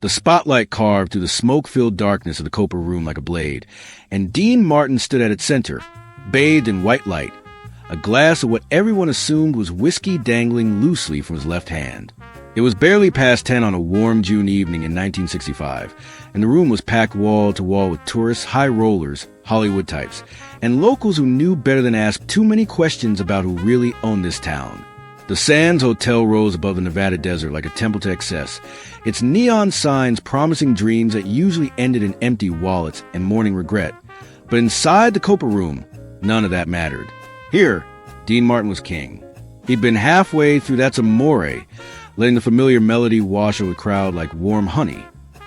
The spotlight carved through the smoke-filled darkness of the Copa room like a blade, and Dean Martin stood at its center, bathed in white light, a glass of what everyone assumed was whiskey dangling loosely from his left hand. It was barely past 10 on a warm June evening in 1965, and the room was packed wall to wall with tourists, high rollers, Hollywood types, and locals who knew better than ask too many questions about who really owned this town. The Sands Hotel rose above the Nevada desert like a temple to excess, its neon signs promising dreams that usually ended in empty wallets and mourning regret. But inside the Copa room, none of that mattered. Here, Dean Martin was king. He'd been halfway through That's Amore, letting the familiar melody wash over the crowd like warm honey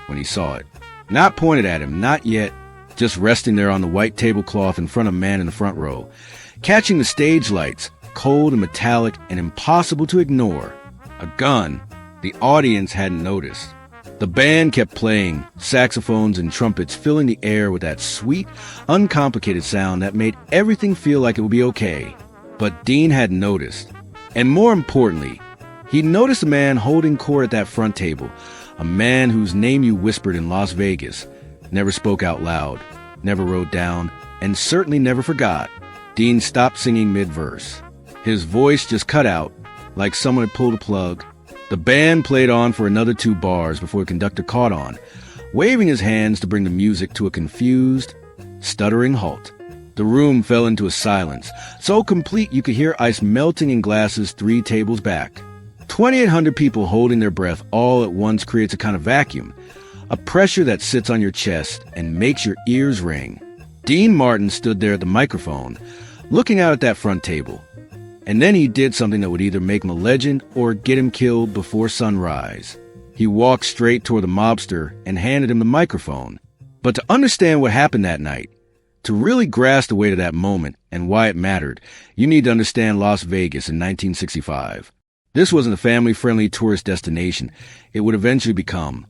when he saw it. Not pointed at him, not yet, just resting there on the white tablecloth in front of a man in the front row, catching the stage lights, cold and metallic and impossible to ignore. A gun the audience hadn't noticed. The band kept playing, saxophones and trumpets filling the air with that sweet, uncomplicated sound that made everything feel like it would be okay. But Dean hadn't noticed. And more importantly, he noticed a man holding court at that front table, a man whose name you whispered in Las Vegas, never spoke out loud, never wrote down, and certainly never forgot. Dean stopped singing mid-verse. His voice just cut out, like someone had pulled a plug. The band played on for another 2 bars before the conductor caught on, waving his hands to bring the music to a confused, stuttering halt. The room fell into a silence, so complete you could hear ice melting in glasses 3 tables back. 2,800 people holding their breath all at once creates a kind of vacuum, a pressure that sits on your chest and makes your ears ring. Dean Martin stood there at the microphone, looking out at that front table. And then he did something that would either make him a legend or get him killed before sunrise. He walked straight toward the mobster and handed him the microphone. But to understand what happened that night, to really grasp the weight of that moment and why it mattered, you need to understand Las Vegas in 1965. This wasn't a family-friendly tourist destination it would eventually become.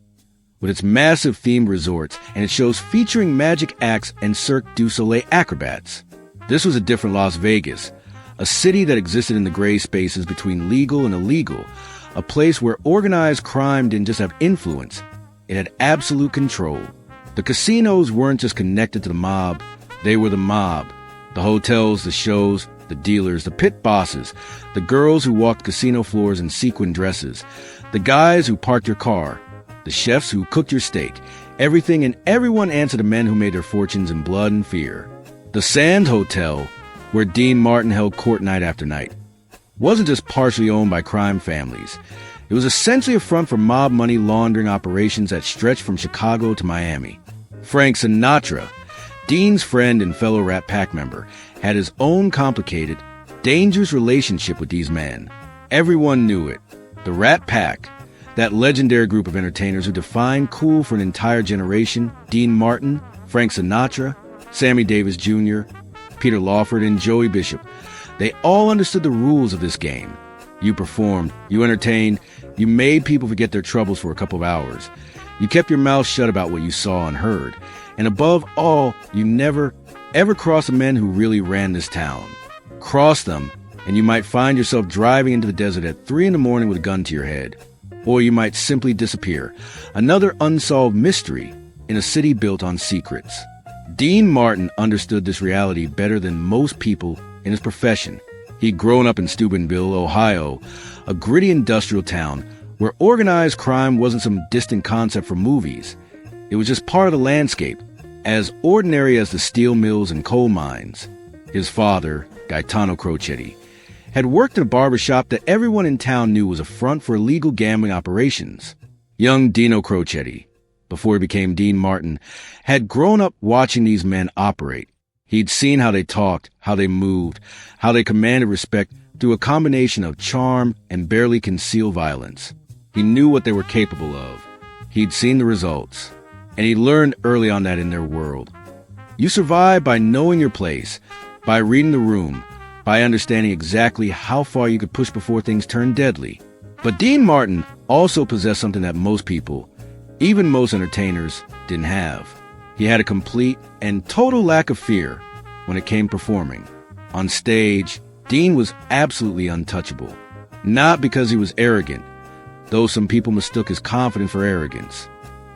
With its massive themed resorts and its shows featuring magic acts and Cirque du Soleil acrobats. This was a different Las Vegas, a city that existed in the gray spaces between legal and illegal, a place where organized crime didn't just have influence, it had absolute control. The casinos weren't just connected to the mob, they were the mob. The hotels, the shows, the dealers, the pit bosses, the girls who walked casino floors in sequin dresses, the guys who parked your car, the chefs who cooked your steak, everything and everyone answered to men who made their fortunes in blood and fear. The Sand Hotel, where Dean Martin held court night after night, wasn't just partially owned by crime families. It was essentially a front for mob money laundering operations that stretched from Chicago to Miami. Frank Sinatra, Dean's friend and fellow Rat Pack member, had his own complicated, dangerous relationship with these men. Everyone knew it. The Rat Pack, that legendary group of entertainers who defined cool for an entire generation, Dean Martin, Frank Sinatra, Sammy Davis Jr., Peter Lawford, and Joey Bishop. They all understood the rules of this game. You performed, you entertained, you made people forget their troubles for a couple of hours. You kept your mouth shut about what you saw and heard. And above all, you never, ever crossed the men who really ran this town. Cross them, and you might find yourself driving into the desert at 3 a.m. with a gun to your head. Or you might simply disappear, another unsolved mystery in a city built on secrets. Dean Martin understood this reality better than most people in his profession. He'd grown up in Steubenville, Ohio, a gritty industrial town where organized crime wasn't some distant concept for movies. It was just part of the landscape, as ordinary as the steel mills and coal mines. His father, Gaetano Crocetti, had worked in a barber shop that everyone in town knew was a front for illegal gambling operations. Young Dino Crocetti, before he became Dean Martin, had grown up watching these men operate. He'd seen how they talked, how they moved, how they commanded respect through a combination of charm and barely concealed violence. He knew what they were capable of. He'd seen the results, and he learned early on that in their world. You survive by knowing your place, by reading the room, by understanding exactly how far you could push before things turn deadly. But Dean Martin also possessed something that most people, even most entertainers, didn't have. He had a complete and total lack of fear when it came performing. On stage, Dean was absolutely untouchable. Not because he was arrogant, though some people mistook his confidence for arrogance.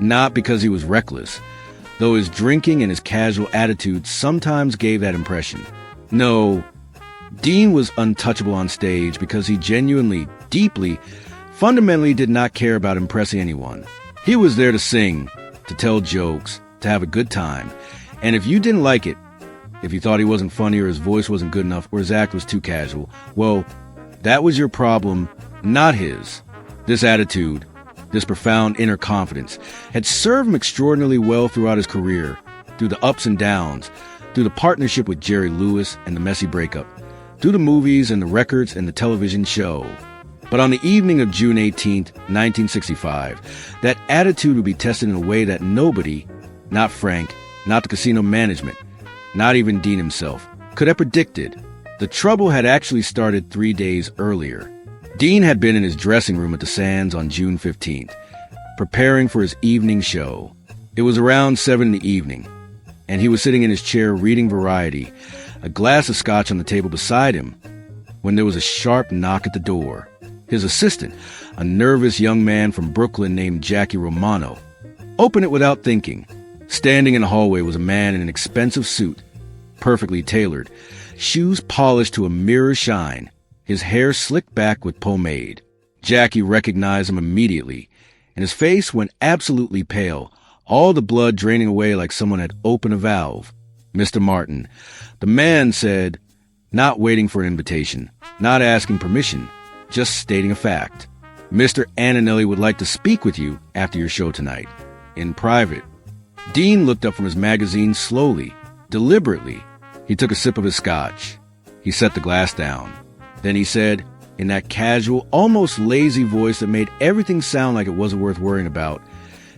Not because he was reckless, though his drinking and his casual attitude sometimes gave that impression. No, Dean was untouchable on stage because he genuinely, deeply, fundamentally did not care about impressing anyone. He was there to sing, to tell jokes, to have a good time. And if you didn't like it, if you thought he wasn't funny or his voice wasn't good enough or his act was too casual, well, that was your problem, not his. This attitude, this profound inner confidence, had served him extraordinarily well throughout his career, through the ups and downs, through the partnership with Jerry Lewis and the messy breakup, through the movies and the records and the television show. But on the evening of June 18th, 1965, that attitude would be tested in a way that nobody, not Frank, not the casino management, not even Dean himself, could have predicted. The trouble had actually started 3 days earlier. Dean had been in his dressing room at the Sands on June 15th, preparing for his evening show. It was around 7 in the evening, and he was sitting in his chair reading Variety, a glass of scotch on the table beside him, when there was a sharp knock at the door. His assistant, a nervous young man from Brooklyn named Jackie Romano, opened it without thinking. Standing in the hallway was a man in an expensive suit, perfectly tailored, shoes polished to a mirror shine, his hair slicked back with pomade. Jackie recognized him immediately, and his face went absolutely pale, all the blood draining away like someone had opened a valve. Mr. Martin, the man said, not waiting for an invitation, not asking permission, just stating a fact. Mr. Antonelli would like to speak with you after your show tonight, in private. Dean looked up from his magazine slowly, deliberately. He took a sip of his scotch. He set the glass down. Then he said, in that casual, almost lazy voice that made everything sound like it wasn't worth worrying about,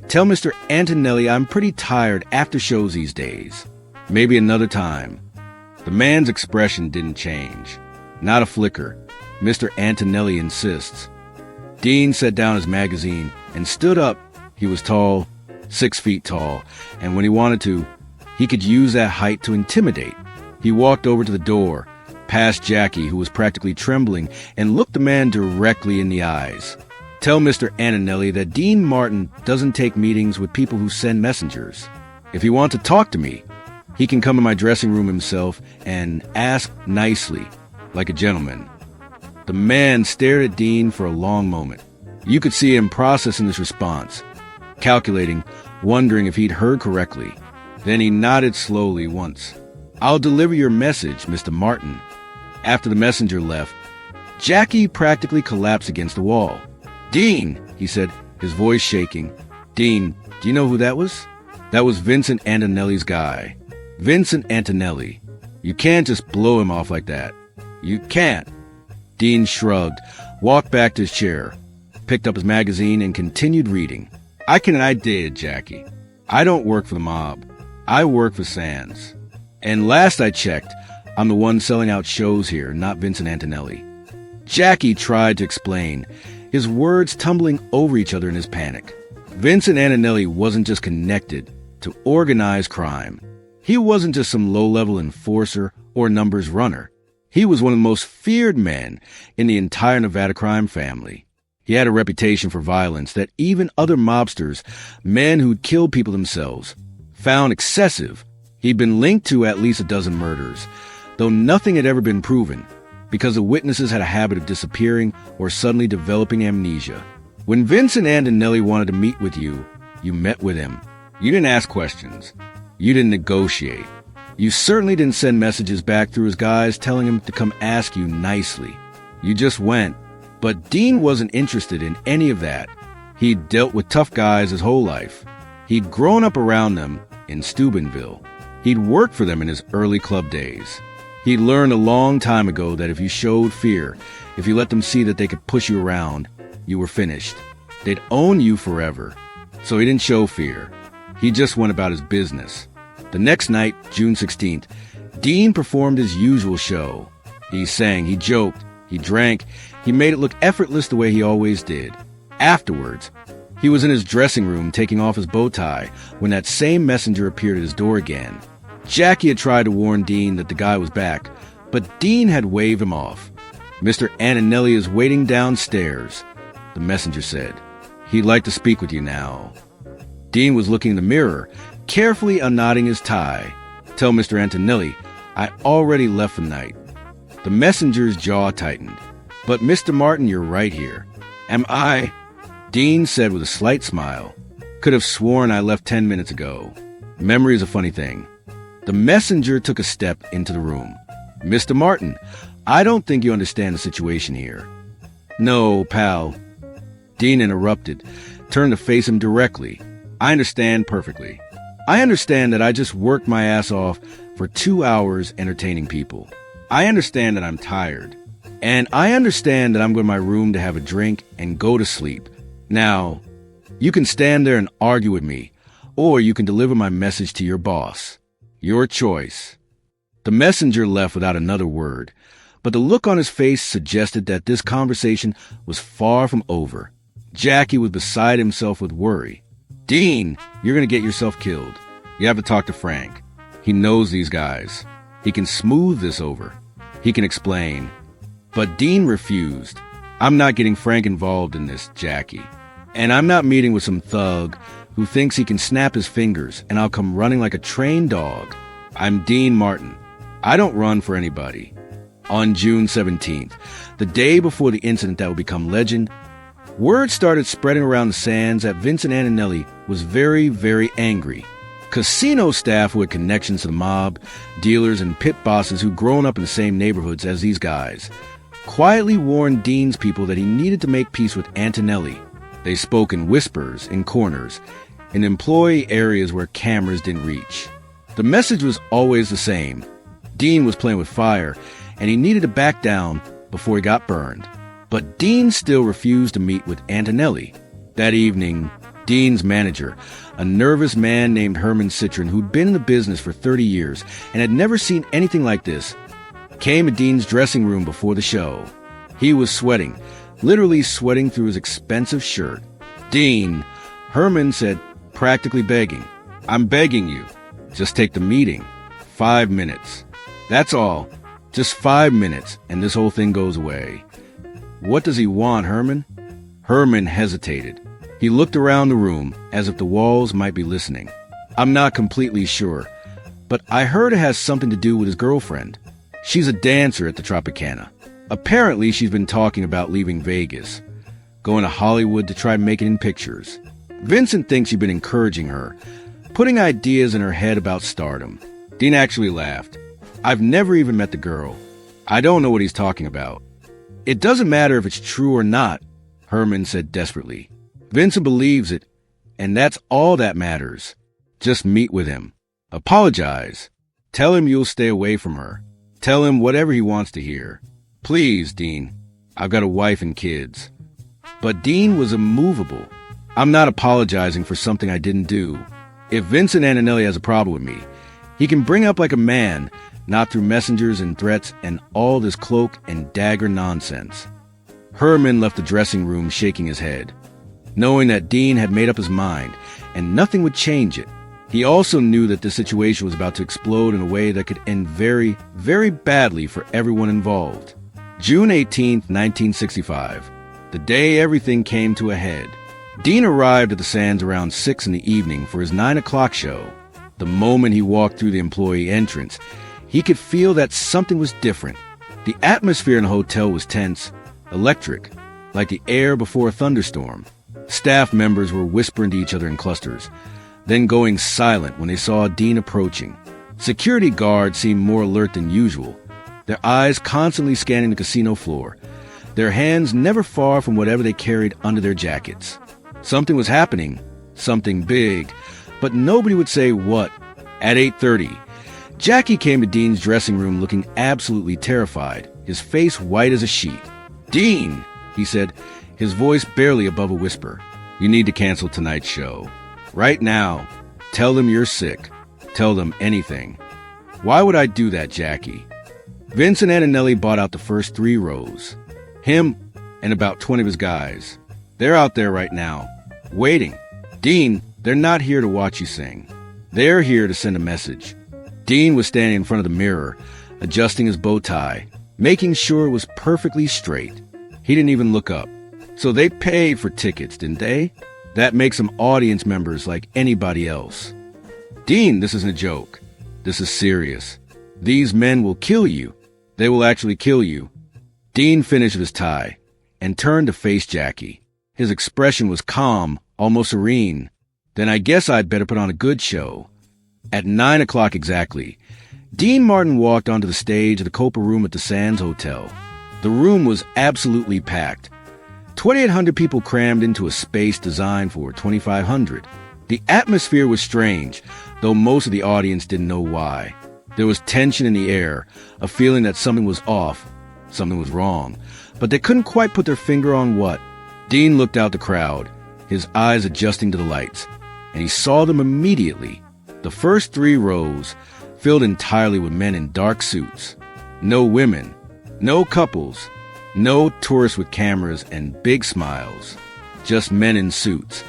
"Tell Mr. Antonelli I'm pretty tired after shows these days. Maybe another time." The man's expression didn't change. Not a flicker. Mr. Antonelli insists. Dean set down his magazine and stood up. He was tall, 6 feet tall, and when he wanted to, he could use that height to intimidate. He walked over to the door, past Jackie, who was practically trembling, and looked the man directly in the eyes. "Tell Mr. Antonelli that Dean Martin doesn't take meetings with people who send messengers. If he wants to talk to me, he can come in my dressing room himself and ask nicely, like a gentleman." The man stared at Dean for a long moment. You could see him processing this response, calculating, wondering if he'd heard correctly. Then he nodded slowly once. "I'll deliver your message, Mr. Martin." After the messenger left, Jackie practically collapsed against the wall. "Dean," he said, his voice shaking. "Dean, do you know who that was?" "That was Vincent Antonelli's guy. Vincent Antonelli. You can't just blow him off like that. You can't." Dean shrugged, walked back to his chair, picked up his magazine, and continued reading. I did, Jackie. I don't work for the mob. I work for Sands. And last I checked, I'm the one selling out shows here, not Vincent Antonelli." Jackie tried to explain, his words tumbling over each other in his panic. Vincent Antonelli wasn't just connected to organized crime. He wasn't just some low-level enforcer or numbers runner. He was one of the most feared men in the entire Nevada crime family. He had a reputation for violence that even other mobsters, men who'd killed people themselves, found excessive. He'd been linked to at least a dozen murders, though nothing had ever been proven, because the witnesses had a habit of disappearing or suddenly developing amnesia. When Vincent Antonelli wanted to meet with you, you met with him. You didn't ask questions. You didn't negotiate. You certainly didn't send messages back through his guys telling him to come ask you nicely. You just went. But Dean wasn't interested in any of that. He'd dealt with tough guys his whole life. He'd grown up around them in Steubenville. He'd worked for them in his early club days. He'd learned a long time ago that if you showed fear, if you let them see that they could push you around, you were finished. They'd own you forever. So he didn't show fear. He just went about his business. The next night, June 16th, Dean performed his usual show. He sang, he joked, he drank, he made it look effortless the way he always did. Afterwards, he was in his dressing room taking off his bow tie when that same messenger appeared at his door again. Jackie had tried to warn Dean that the guy was back, but Dean had waved him off. "Mr. Antonelli is waiting downstairs," the messenger said. "He'd like to speak with you now." Dean was looking in the mirror, carefully unknotting his tie. "Tell Mr. Antonelli I already left for the night." The messenger's jaw tightened. "But Mr. Martin, you're right here." "Am I?" Dean said with a slight smile. "Could have sworn I left 10 minutes ago." Memory is a funny thing. The messenger took a step into the room. "Mr. Martin, I don't think you understand the situation here." "No, pal." Dean interrupted, turned to face him directly. "I understand perfectly. I understand that I just worked my ass off for 2 hours entertaining people. I understand that I'm tired. And I understand that I'm going to my room to have a drink and go to sleep. Now, you can stand there and argue with me, or you can deliver my message to your boss. Your choice." The messenger left without another word, but the look on his face suggested that this conversation was far from over. Jackie was beside himself with worry. "Dean, you're going to get yourself killed. You have to talk to Frank. He knows these guys. He can smooth this over. He can explain." But Dean refused. "I'm not getting Frank involved in this, Jackie. And I'm not meeting with some thug who thinks he can snap his fingers and I'll come running like a trained dog. I'm Dean Martin. I don't run for anybody." On June 17th, the day before the incident that would become legend, word started spreading around the sands that Vincent Antonelli was very, very angry. Casino staff who had connections to the mob, dealers, and pit bosses who'd grown up in the same neighborhoods as these guys, quietly warned Dean's people that he needed to make peace with Antonelli. They spoke in whispers, in corners, in employee areas where cameras didn't reach. The message was always the same. Dean was playing with fire, and he needed to back down before he got burned. But Dean still refused to meet with Antonelli. That evening, Dean's manager, a nervous man named Herman Citron, who'd been in the business for 30 years and had never seen anything like this, came to Dean's dressing room before the show. He was sweating, literally sweating through his expensive shirt. "Dean," Herman said, practically begging, "I'm begging you. Just take the meeting. 5 minutes. That's all. Just 5 minutes, and this whole thing goes away." "What does he want, Herman?" Herman hesitated. He looked around the room as if the walls might be listening. "I'm not completely sure, but I heard it has something to do with his girlfriend. She's a dancer at the Tropicana. Apparently, she's been talking about leaving Vegas, going to Hollywood to try making in pictures. Vincent thinks you've been encouraging her, putting ideas in her head about stardom." Dean actually laughed. "I've never even met the girl. I don't know what he's talking about." "It doesn't matter if it's true or not," Herman said desperately. "Vincent believes it, and that's all that matters. Just meet with him. Apologize. Tell him you'll stay away from her. Tell him whatever he wants to hear. Please, Dean. I've got a wife and kids." But Dean was immovable. "I'm not apologizing for something I didn't do. If Vincent Antonelli has a problem with me, he can bring up like a man, not through messengers and threats and all this cloak and dagger nonsense." Herman left the dressing room shaking his head, knowing that Dean had made up his mind and nothing would change it. He also knew that the situation was about to explode in a way that could end very, very badly for everyone involved. June 18th, 1965, the day everything came to a head. Dean arrived at the Sands around 6 in the evening for his 9 o'clock show. The moment he walked through the employee entrance, he could feel that something was different. The atmosphere in the hotel was tense, electric, like the air before a thunderstorm. Staff members were whispering to each other in clusters, then going silent when they saw Dean approaching. Security guards seemed more alert than usual, their eyes constantly scanning the casino floor, their hands never far from whatever they carried under their jackets. Something was happening, something big, but nobody would say what. At 8:30, Jackie came to Dean's dressing room looking absolutely terrified, his face white as a sheet. "Dean," he said, his voice barely above a whisper, "you need to cancel tonight's show. Right now. Tell them you're sick. Tell them anything." "Why would I do that, Jackie?" Vincent Antonelli bought out the first 3 rows. Him and about 20 of his guys. They're out there right now, waiting. "Dean, they're not here to watch you sing. They're here to send a message." Dean was standing in front of the mirror, adjusting his bow tie, making sure it was perfectly straight. He didn't even look up. "So they paid for tickets, didn't they?" That makes them audience members like anybody else. Dean, this isn't a joke. This is serious. These men will kill you. They will actually kill you. Dean finished his tie and turned to face Jackie. His expression was calm, almost serene. Then I guess I'd better put on a good show. At 9 o'clock exactly, Dean Martin walked onto the stage of the Copa Room at the Sands Hotel. The room was absolutely packed. 2,800 people crammed into a space designed for 2,500. The atmosphere was strange, though most of the audience didn't know why. There was tension in the air, a feeling that something was off, something was wrong, but they couldn't quite put their finger on what. Dean looked out the crowd, his eyes adjusting to the lights, and he saw them immediately. The first 3 rows filled entirely with men in dark suits. No women, no couples, no tourists with cameras and big smiles. Just men in suits,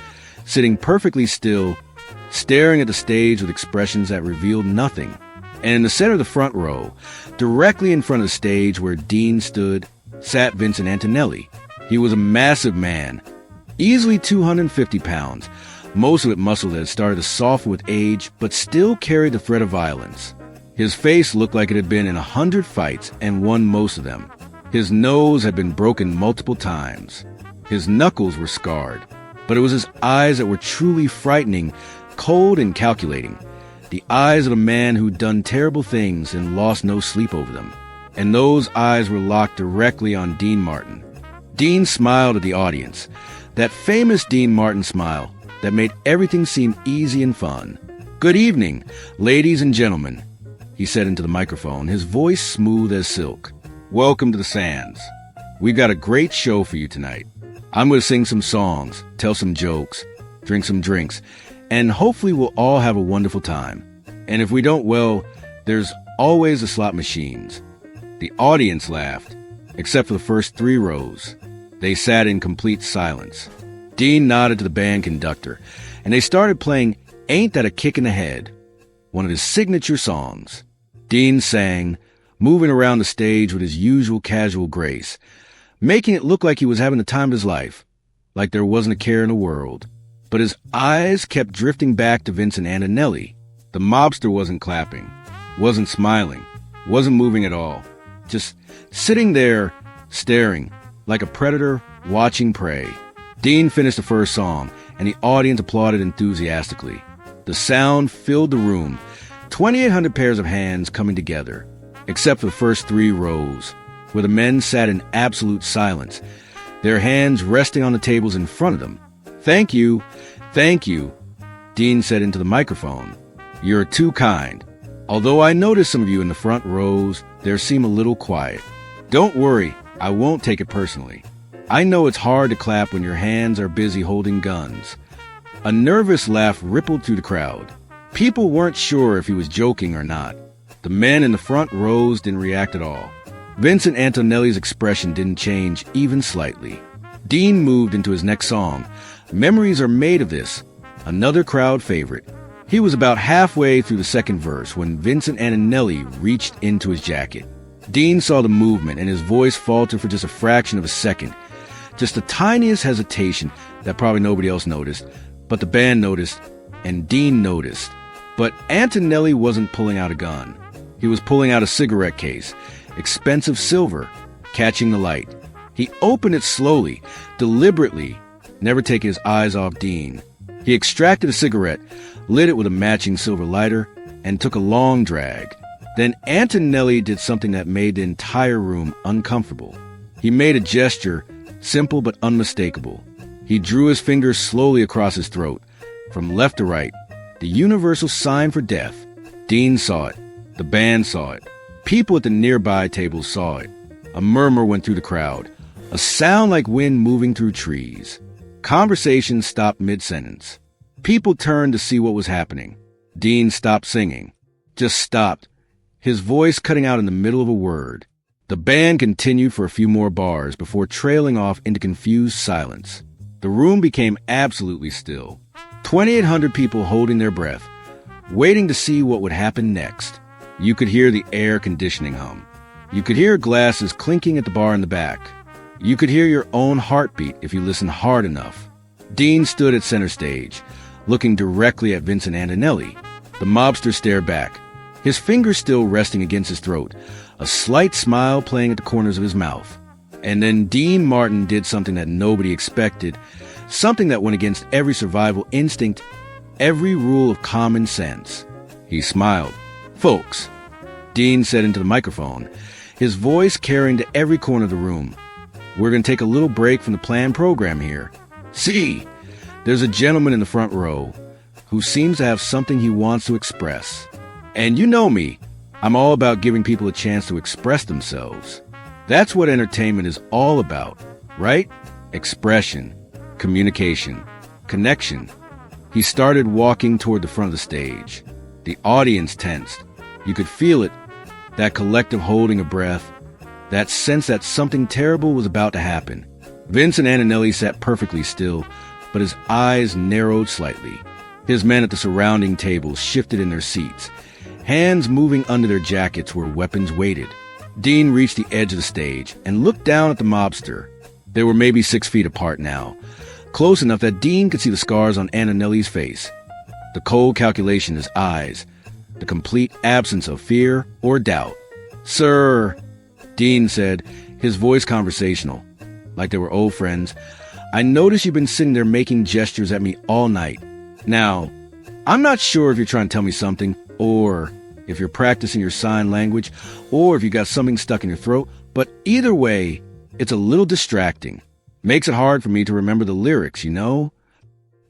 sitting perfectly still, staring at the stage with expressions that revealed nothing. And in the center of the front row, directly in front of the stage where Dean stood, sat Vincent Antonelli. He was a massive man, easily 250 pounds, most of it muscle that had started to soften with age, but still carried the threat of violence. His face looked like it had been in 100 fights and won most of them. His nose had been broken multiple times. His knuckles were scarred, but it was his eyes that were truly frightening, cold and calculating. The eyes of a man who'd done terrible things and lost no sleep over them. And those eyes were locked directly on Dean Martin. Dean smiled at the audience, that famous Dean Martin smile that made everything seem easy and fun. "Good evening, ladies and gentlemen," he said into the microphone, his voice smooth as silk. "Welcome to the Sands. We've got a great show for you tonight. I'm going to sing some songs, tell some jokes, drink some drinks, and hopefully we'll all have a wonderful time. And if we don't, well, there's always the slot machines." The audience laughed, except for the first 3 rows. They sat in complete silence. Dean nodded to the band conductor, and they started playing "Ain't That a Kick in the Head," one of his signature songs. Dean sang, moving around the stage with his usual casual grace, making it look like he was having the time of his life, like there wasn't a care in the world. But his eyes kept drifting back to Vincent Antonelli. The mobster wasn't clapping, wasn't smiling, wasn't moving at all, just sitting there, staring, like a predator watching prey. Dean finished the first song, and the audience applauded enthusiastically. The sound filled the room, 2,800 pairs of hands coming together, except for the first 3 rows, where the men sat in absolute silence, their hands resting on the tables in front of them. Thank you," Dean said into the microphone. "You're too kind. Although I noticed some of you in the front rows, there seem a little quiet. Don't worry, I won't take it personally. I know it's hard to clap when your hands are busy holding guns." A nervous laugh rippled through the crowd. People weren't sure if he was joking or not. The men in the front rows didn't react at all. Vincent Antonelli's expression didn't change even slightly. Dean moved into his next song, "Memories Are Made of This," another crowd favorite. He was about halfway through the second verse when Vincent Antonelli reached into his jacket. Dean saw the movement and his voice faltered for just a fraction of a second. Just the tiniest hesitation that probably nobody else noticed, but the band noticed, and Dean noticed. But Antonelli wasn't pulling out a gun. He was pulling out a cigarette case, expensive silver, catching the light. He opened it slowly, deliberately, never taking his eyes off Dean. He extracted a cigarette, lit it with a matching silver lighter, and took a long drag. Then Antonelli did something that made the entire room uncomfortable. He made a gesture, simple but unmistakable. He drew his fingers slowly across his throat, from left to right, the universal sign for death. Dean saw it. The band saw it. People at the nearby tables saw it. A murmur went through the crowd, a sound like wind moving through trees. Conversation stopped mid-sentence. People turned to see what was happening. Dean stopped singing. Just stopped, his voice cutting out in the middle of a word. The band continued for a few more bars before trailing off into confused silence. The room became absolutely still. 2,800 people holding their breath, waiting to see what would happen next. You could hear the air conditioning hum. You could hear glasses clinking at the bar in the back. You could hear your own heartbeat if you listened hard enough. Dean stood at center stage, looking directly at Vincent Antonelli. The mobster stared back, his fingers still resting against his throat, a slight smile playing at the corners of his mouth. And then Dean Martin did something that nobody expected, something that went against every survival instinct, every rule of common sense. He smiled. "Folks," Dean said into the microphone, his voice carrying to every corner of the room, "we're going to take a little break from the planned program here. See, there's a gentleman in the front row who seems to have something he wants to express. And you know me, I'm all about giving people a chance to express themselves. That's what entertainment is all about, right? Expression, communication, connection." He started walking toward the front of the stage. The audience tensed. You could feel it, that collective holding of breath, that sense that something terrible was about to happen. Vincent Antonelli sat perfectly still, but his eyes narrowed slightly. His men at the surrounding tables shifted in their seats, hands moving under their jackets where weapons waited. Dean reached the edge of the stage and looked down at the mobster. They were maybe 6 feet apart now, close enough that Dean could see the scars on Antonelli's face, the cold calculation in his eyes, the complete absence of fear or doubt. "Sir," Dean said, his voice conversational, like they were old friends, "I notice you've been sitting there making gestures at me all night. Now, I'm not sure if you're trying to tell me something, or if you're practicing your sign language, or if you got something stuck in your throat, but either way, it's a little distracting. Makes it hard for me to remember the lyrics, you know?"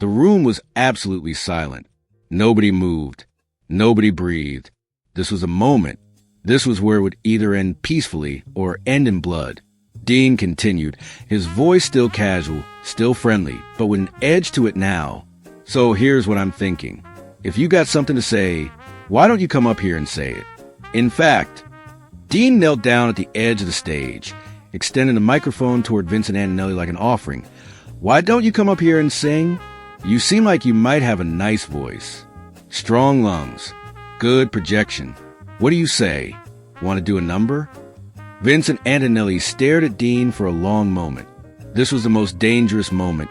The room was absolutely silent. Nobody moved. Nobody breathed. This was a moment. This was where it would either end peacefully or end in blood. Dean continued, his voice still casual, still friendly, but with an edge to it now. "So here's what I'm thinking. If you got something to say, why don't you come up here and say it?" In fact, Dean knelt down at the edge of the stage, extending the microphone toward Vincent Antonelli like an offering. "Why don't you come up here and sing? You seem like you might have a nice voice. Strong lungs. Good projection. What do you say? Want to do a number?" Vincent Antonelli stared at Dean for a long moment. This was the most dangerous moment.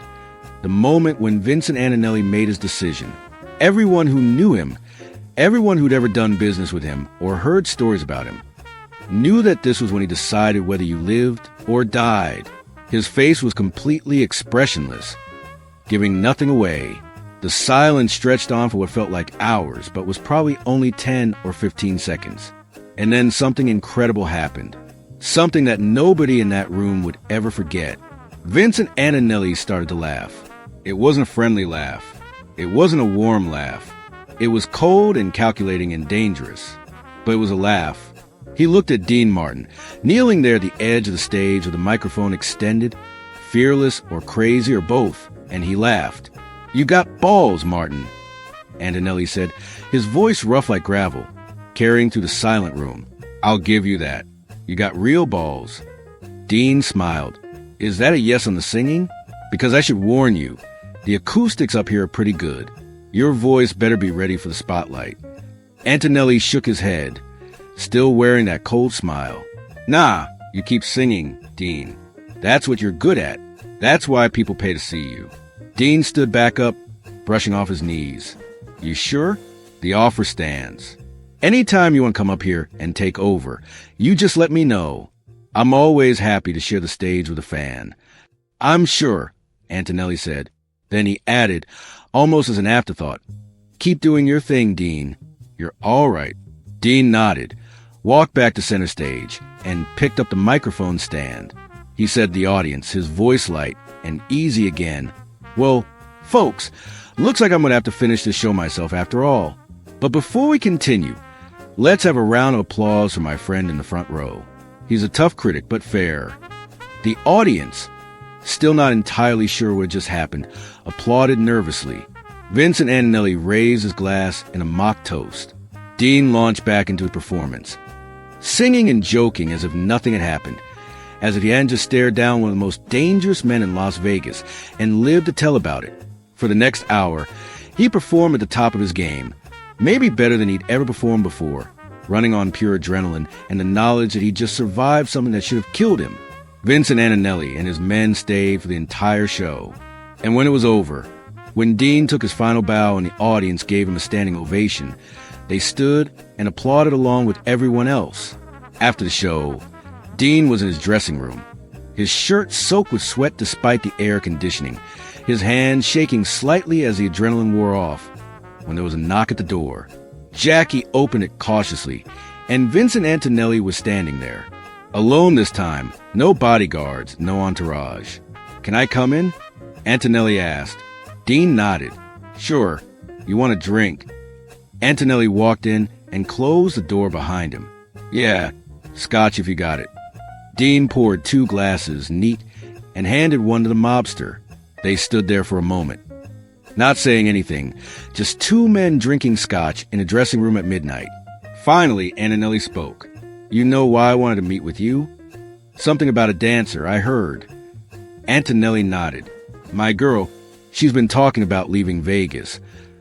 The moment when Vincent Antonelli made his decision. Everyone who knew him, everyone who'd ever done business with him or heard stories about him, knew that this was when he decided whether you lived or died. His face was completely expressionless, giving nothing away. The silence stretched on for what felt like hours, but was probably only 10 or 15 seconds. And then something incredible happened. Something that nobody in that room would ever forget. Vincent Antonelli started to laugh. It wasn't a friendly laugh. It wasn't a warm laugh. It was cold and calculating and dangerous. But it was a laugh. He looked at Dean Martin, kneeling there at the edge of the stage with the microphone extended, fearless or crazy or both, and he laughed. "You got balls, Martin," Antonelli said, his voice rough like gravel, carrying through the silent room. "I'll give you that. You got real balls." Dean smiled. "Is that a yes on the singing? Because I should warn you, the acoustics up here are pretty good. Your voice better be ready for the spotlight." Antonelli shook his head, still wearing that cold smile. "Nah, you keep singing, Dean. That's what you're good at. That's why people pay to see you." Dean stood back up, brushing off his knees. "You sure? The offer stands. Anytime you want to come up here and take over, you just let me know. I'm always happy to share the stage with a fan." "I'm sure," Antonelli said. Then he added, almost as an afterthought, "Keep doing your thing, Dean. You're all right." Dean nodded, walked back to center stage, and picked up the microphone stand. He said to the audience, his voice light and easy again, "Well, folks, looks like I'm going to have to finish this show myself after all. But before we continue, let's have a round of applause for my friend in the front row. He's a tough critic, but fair." The audience, still not entirely sure what just happened, applauded nervously. Vincent Antonelli raised his glass in a mock toast. Dean launched back into his performance, singing and joking as if nothing had happened, as if he hadn't just stared down one of the most dangerous men in Las Vegas and lived to tell about it. For the next hour, he performed at the top of his game, maybe better than he'd ever performed before, running on pure adrenaline and the knowledge that he'd just survived something that should have killed him. Vincent Antonelli and his men stayed for the entire show. And when it was over, when Dean took his final bow and the audience gave him a standing ovation, they stood and applauded along with everyone else. After the show, Dean was in his dressing room, his shirt soaked with sweat despite the air conditioning, his hands shaking slightly as the adrenaline wore off, when there was a knock at the door. Jackie opened it cautiously, and Vincent Antonelli was standing there. Alone this time, no bodyguards, no entourage. "Can I come in?" Antonelli asked. Dean nodded. "Sure. You want a drink?" Antonelli walked in and closed the door behind him. "Yeah, scotch if you got it." Dean poured 2 glasses, neat, and handed one to the mobster. They stood there for a moment, not saying anything, just 2 men drinking scotch in a dressing room at midnight. Finally, Antonelli spoke. "You know why I wanted to meet with you? Something about a dancer, I heard." Antonelli nodded. "My girl, she's been talking about leaving Vegas,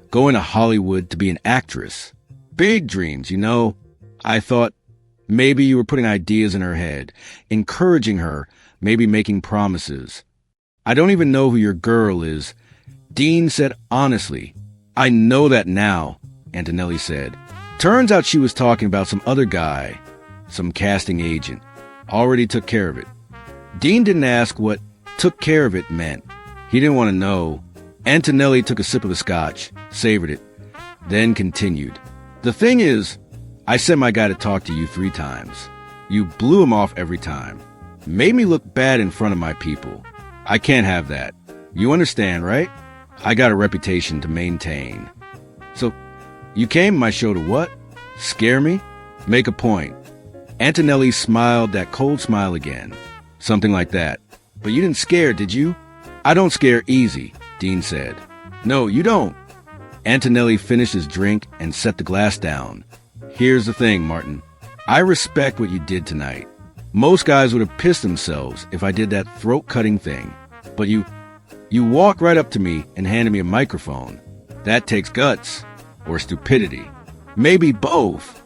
going to Hollywood to be an actress. Big dreams, you know. I thought maybe you were putting ideas in her head, encouraging her, maybe making promises. I don't even know who your girl is." Dean said honestly. "I know that now," Antonelli said. "Turns out she was talking about some other guy, some casting agent. Already took care of it." Dean didn't ask what "took care of it" meant. He didn't want to know. Antonelli took a sip of the scotch, savored it, then continued. "The thing is, I sent my guy to talk to you 3 times. You blew him off every time. Made me look bad in front of my people. I can't have that. You understand, right? I got a reputation to maintain. So, you came to my show to what? Scare me? Make a point." Antonelli smiled that cold smile again. "Something like that. But you didn't scare, did you?" "I don't scare easy," Dean said. "No, you don't." Antonelli finished his drink and set the glass down. "Here's the thing, Martin. I respect what you did tonight. Most guys would have pissed themselves if I did that throat-cutting thing. But you walked right up to me and handed me a microphone. That takes guts. Or stupidity. Maybe both,"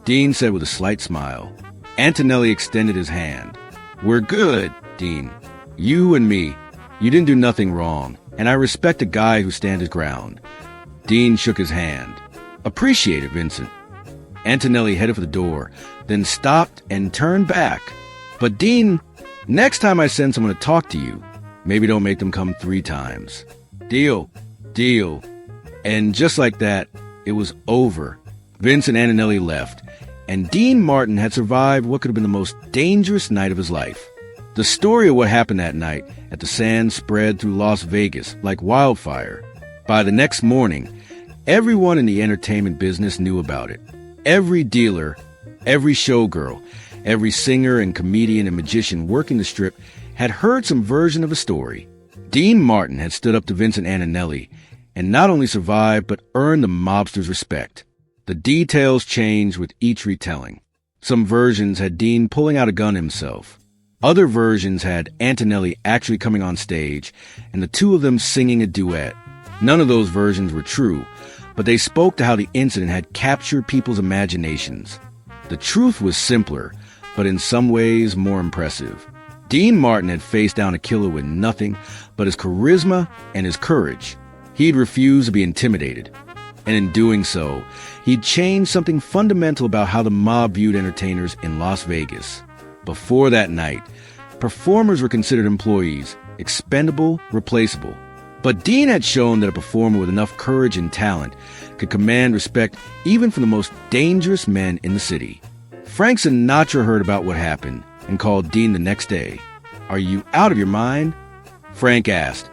Dean said with a slight smile. Antonelli extended his hand. "We're good, Dean. You and me. You didn't do nothing wrong, and I respect a guy who stands his ground." Dean shook his hand. "Appreciate it, Vincent." Antonelli headed for the door, then stopped and turned back. "But Dean, next time I send someone to talk to you, maybe don't make them come 3 times. Deal. Deal." And just like that, it was over. Vincent Antonelli left, and Dean Martin had survived what could have been the most dangerous night of his life. The story of what happened that night at the Sands spread through Las Vegas like wildfire. By the next morning, everyone in the entertainment business knew about it. Every dealer, every showgirl, every singer and comedian and magician working the strip had heard some version of the story. Dean Martin had stood up to Vincent Antonelli and not only survived but earned the mobster's respect. The details changed with each retelling. Some versions had Dean pulling out a gun himself. Other versions had Antonelli actually coming on stage and the 2 of them singing a duet. None of those versions were true, but they spoke to how the incident had captured people's imaginations. The truth was simpler, but in some ways more impressive. Dean Martin had faced down a killer with nothing but his charisma and his courage. He'd refused to be intimidated. And in doing so, he'd changed something fundamental about how the mob viewed entertainers in Las Vegas. Before that night, performers were considered employees, expendable, replaceable. But Dean had shown that a performer with enough courage and talent could command respect even from the most dangerous men in the city. Frank Sinatra heard about what happened and called Dean the next day. "Are you out of your mind?" Frank asked,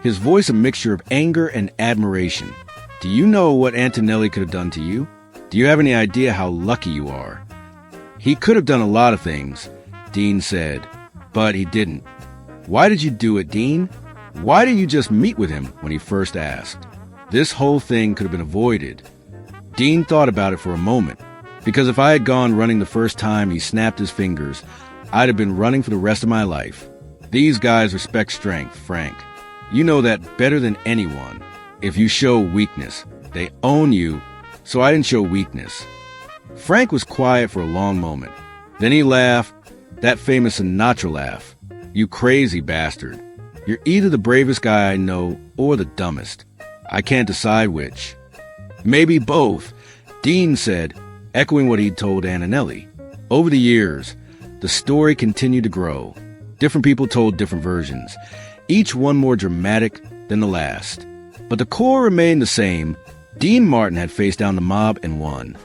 his voice a mixture of anger and admiration. "Do you know what Antonelli could have done to you? Do you have any idea how lucky you are?" "He could have done a lot of things," Dean said, "but he didn't." "Why did you do it, Dean? Why didn't you just meet with him when he first asked?" This whole thing could have been avoided. Dean thought about it for a moment, because if I had gone running the first time he snapped his fingers, I'd have been running for the rest of my life. These guys respect strength, Frank. You know that better than anyone. If you show weakness, they own you, so I didn't show weakness. Frank was quiet for a long moment. Then he laughed, that famous Sinatra laugh. "You crazy bastard." You're either the bravest guy I know or the dumbest. I can't decide which. Maybe both, Dean said, echoing what he'd told Antonelli. Over the years, the story continued to grow. Different people told different versions, each one more dramatic than the last. But the core remained the same. Dean Martin had faced down the mob and won.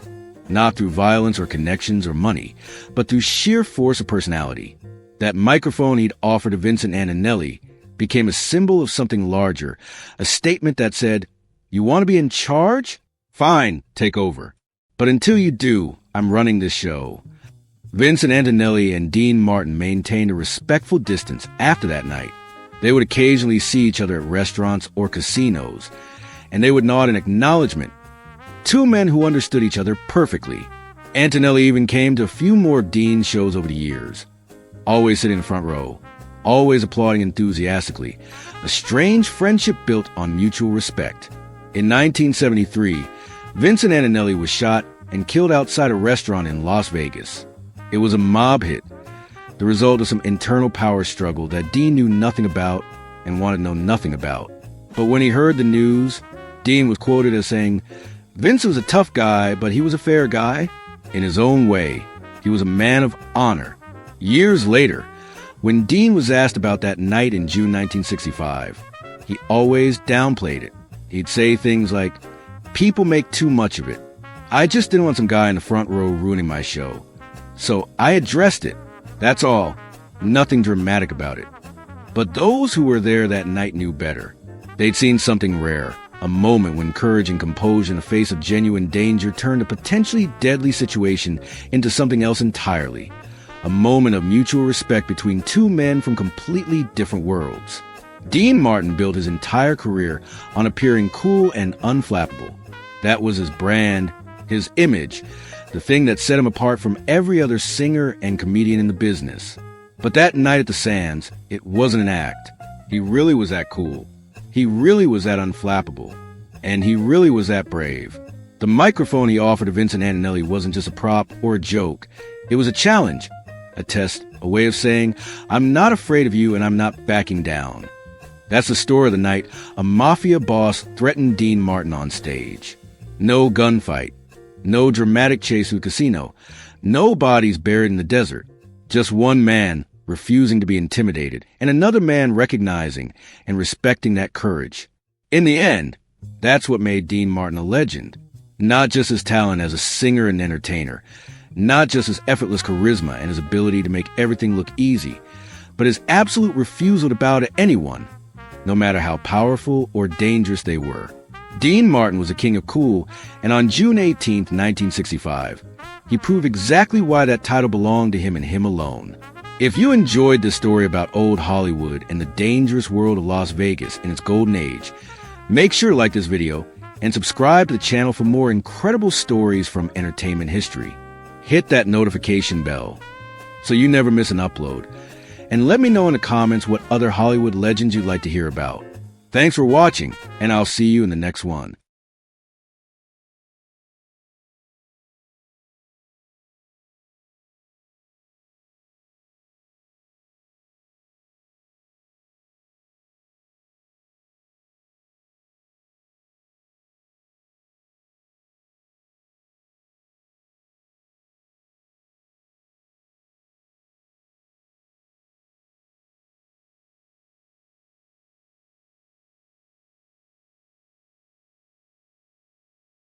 Not through violence or connections or money, but through sheer force of personality. That microphone he'd offered to Vincent Antonelli became a symbol of something larger, a statement that said, "You want to be in charge? Fine, take over. But until you do, I'm running this show." Vincent Antonelli and Dean Martin maintained a respectful distance after that night. They would occasionally see each other at restaurants or casinos, and they would nod in acknowledgement. Two men who understood each other perfectly. Antonelli even came to a few more of Dean's shows over the years. Always sitting in the front row, always applauding enthusiastically. A strange friendship built on mutual respect. In 1973, Vincent Antonelli was shot and killed outside a restaurant in Las Vegas. It was a mob hit, the result of some internal power struggle that Dean knew nothing about and wanted to know nothing about. But when he heard the news, Dean was quoted as saying, "Vince was a tough guy, but he was a fair guy. In his own way, he was a man of honor." Years later, when Dean was asked about that night in June 1965, he always downplayed it. He'd say things like, "People make too much of it. I just didn't want some guy in the front row ruining my show. So I addressed it. That's all. Nothing dramatic about it." But those who were there that night knew better. They'd seen something rare, a moment when courage and composure in the face of genuine danger turned a potentially deadly situation into something else entirely. A moment of mutual respect between two men from completely different worlds. Dean Martin built his entire career on appearing cool and unflappable. That was his brand, his image, the thing that set him apart from every other singer and comedian in the business. But that night at the Sands, it wasn't an act. He really was that cool. He really was that unflappable. And he really was that brave. The microphone he offered to Vincent Antonelli wasn't just a prop or a joke. It was a challenge, a test, a way of saying, "I'm not afraid of you and I'm not backing down." That's the story of the night. A Mafia boss threatened Dean Martin on stage. No gunfight. No dramatic chase through the casino. No bodies buried in the desert. Just one man refusing to be intimidated, and another man recognizing and respecting that courage. In the end, that's what made Dean Martin a legend. Not just his talent as a singer and entertainer, not just his effortless charisma and his ability to make everything look easy, but his absolute refusal to bow to anyone, no matter how powerful or dangerous they were. Dean Martin was a king of cool, and on June 18, 1965, he proved exactly why that title belonged to him and him alone. If you enjoyed this story about old Hollywood and the dangerous world of Las Vegas in its golden age, make sure to like this video and subscribe to the channel for more incredible stories from entertainment history. Hit that notification bell so you never miss an upload. And let me know in the comments what other Hollywood legends you'd like to hear about. Thanks for watching, and I'll see you in the next one.